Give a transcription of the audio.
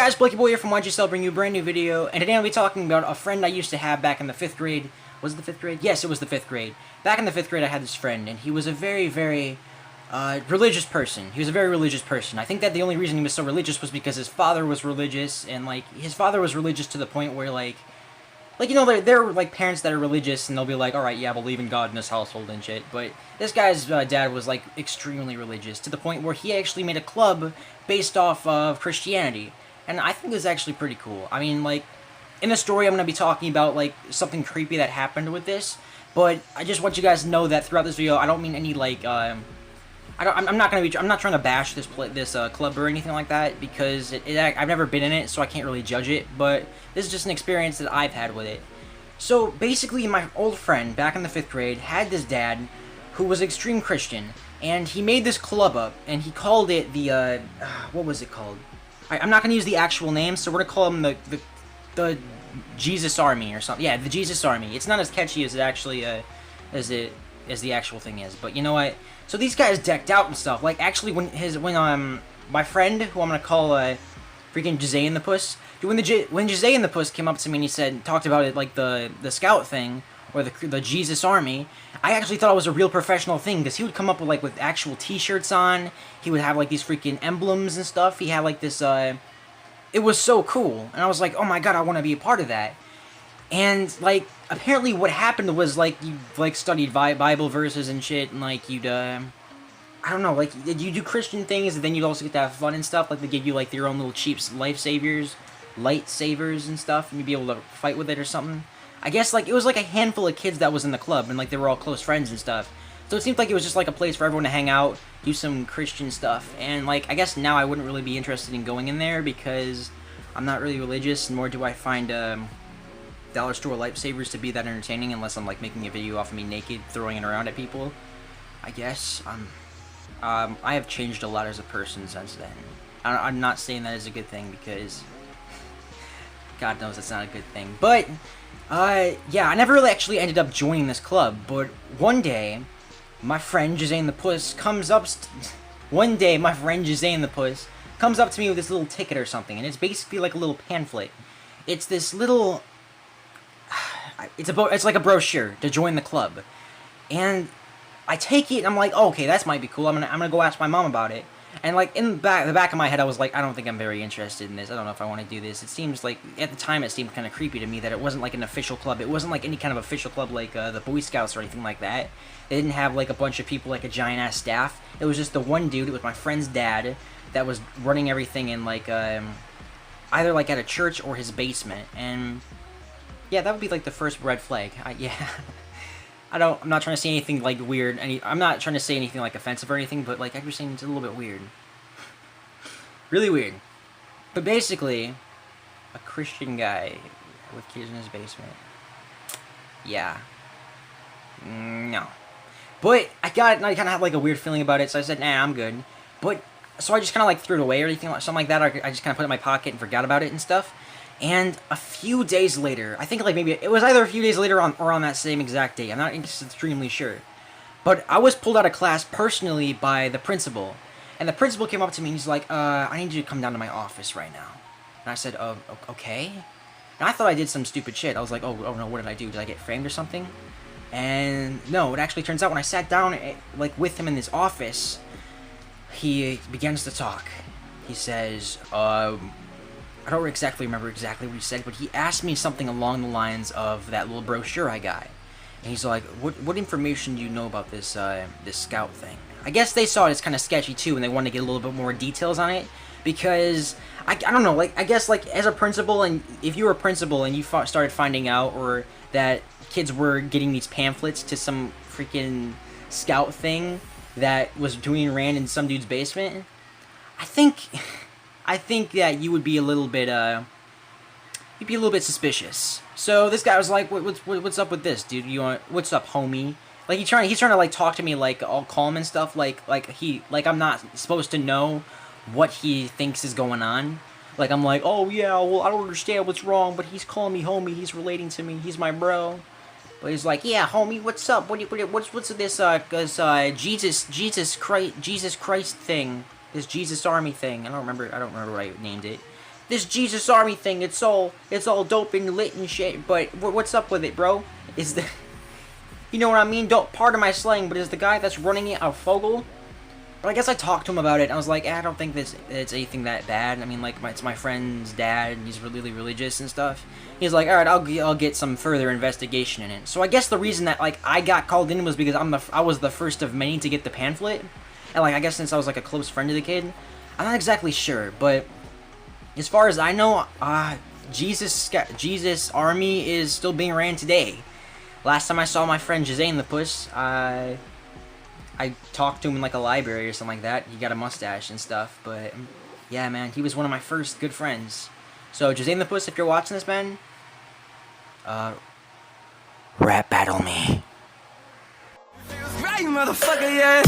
guys, Blakey Boy here from YGSL, bringing you a brand new video, and today I'll be talking about a friend I used to have back in the 5th grade. Was it the 5th grade? Yes, it was the 5th grade. Back in the 5th grade, I had this friend, and he was a very, very religious person. He was a very religious person. I think that the only reason he was so religious was because his father was religious, and, like, his father was religious to the point where, like, you know, there are, like, parents that are religious, and they'll be like, alright, yeah, I believe in God in this household and shit, but this guy's dad was, like, extremely religious, to the point where he actually made a club based off of Christianity. And I think it's actually pretty cool. I mean, like, in the story I'm going to be talking about, like, something creepy that happened with this, but I just want you guys to know that throughout this video, I don't mean any, like, I'm not trying to bash this club or anything like that, because I've never been in it, so I can't really judge it, but this is just an experience that I've had with it. So, basically, my old friend, back in the 5th grade, had this dad who was extreme Christian, and he made this club up, and he called it the, what was it called? I'm not going to use the actual name, so we're going to call him the Jesus Army or something. Yeah, the Jesus Army. It's not as catchy as it actually, as the actual thing is, but you know what? So these guys decked out and stuff. Like, actually, when my friend, who I'm going to call, freaking Jose and the Puss, when Jose and the Puss came up to me and he talked about it, like, the scout thing, or the Jesus Army, I actually thought it was a real professional thing, because he would come up with actual t-shirts on, he would have, like, these freaking emblems and stuff, he had, like, this, it was so cool, and I was like, oh my god, I want to be a part of that. And, like, apparently what happened was, like, you, like, studied Bible verses and shit, and, like, you'd, I don't know, like, you do Christian things, and then you'd also get to have fun and stuff, like, they give you, like, your own little cheap lightsabers and stuff, and you'd be able to fight with it or something. I guess, like, it was, like, a handful of kids that was in the club, and, like, they were all close friends and stuff. So it seemed like it was just, like, a place for everyone to hang out, do some Christian stuff, and, like, I guess now I wouldn't really be interested in going in there, because I'm not really religious, nor do I find, dollar store lightsabers to be that entertaining, unless I'm, like, making a video off of me naked, throwing it around at people. I guess, I have changed a lot as a person since then. I'm not saying that is a good thing, because God knows that's not a good thing, but yeah, I never really actually ended up joining this club, but one day, my friend Jose and the Puss comes up to me with this little ticket or something, and it's basically like a little pamphlet. It's this little, it's like a brochure to join the club, and I take it, and I'm like, oh, okay, that might be cool, I'm gonna go ask my mom about it. And, like, in the back of my head, I was like, I don't think I'm very interested in this. I don't know if I want to do this. It seems like, at the time, it seemed kind of creepy to me that it wasn't, like, an official club. It wasn't, like, any kind of official club like the Boy Scouts or anything like that. They didn't have, like, a bunch of people, like, a giant-ass staff. It was just the one dude, it was my friend's dad, that was running everything in, like, either, like, at a church or his basement. And, yeah, that would be, like, the first red flag. Yeah. I'm not trying to say anything, like, weird, I'm not trying to say anything, like, offensive or anything, but, like, I'm just saying it's a little bit weird. Really weird. But basically, a Christian guy with kids in his basement. Yeah. No. But, I kind of had, like, a weird feeling about it, so I said, nah, I'm good. But, so I just kind of, like, threw it away or anything, something like that, or I just kind of put it in my pocket and forgot about it and stuff. And a few days later, I think, like, maybe it was either a few days later or on that same exact day. I'm not extremely sure. But I was pulled out of class personally by the principal. And the principal came up to me and he's like, I need you to come down to my office right now. And I said, okay. And I thought I did some stupid shit. I was like, oh no, what did I do? Did I get framed or something? And no, it actually turns out when I sat down, like, with him in his office, he begins to talk. He says, I don't exactly remember exactly what he said, but he asked me something along the lines of that little brochure I got. And he's like, what information do you know about this this scout thing? I guess they saw it as kind of sketchy too, and they wanted to get a little bit more details on it, because, I don't know, like, I guess, like, as a principal, and if you were a principal and you started finding out, or that kids were getting these pamphlets to some freaking scout thing that was being ran in some dude's basement, I think that you would be a little bit, you'd be a little bit suspicious. So this guy was like, what's up with this, dude? What's up, homie? Like, he's trying to, like, talk to me, like, all calm and stuff, like I'm not supposed to know what he thinks is going on. Like, I'm like, oh, yeah, well, I don't understand what's wrong, but he's calling me homie, he's relating to me, he's my bro. But he's like, yeah, homie, what's up? What's this, Jesus Christ thing? This Jesus Army thing. I don't remember what I named it. this Jesus Army thing, it's all dope and lit and shit, but what's up with it, bro? Is the... You know what I mean? Don't pardon my slang, but is the guy that's running it a Fogel? But I guess I talked to him about it, and I was like, I don't think it's anything that bad. I mean, like, it's my friend's dad, and he's really religious and stuff. He's like, alright, I'll get some further investigation in it. So I guess the reason that, like, I got called in was because I was the first of many to get the pamphlet. And, like, I guess since I was, like, a close friend of the kid, I'm not exactly sure, but as far as I know, Jesus Army is still being ran today. Last time I saw my friend Jazane the Puss, I talked to him in like a library or something like that. He got a mustache and stuff, but yeah, man, he was one of my first good friends. So Jazane the Puss, if you're watching this, man, rap battle me. Right, motherfucker, yeah.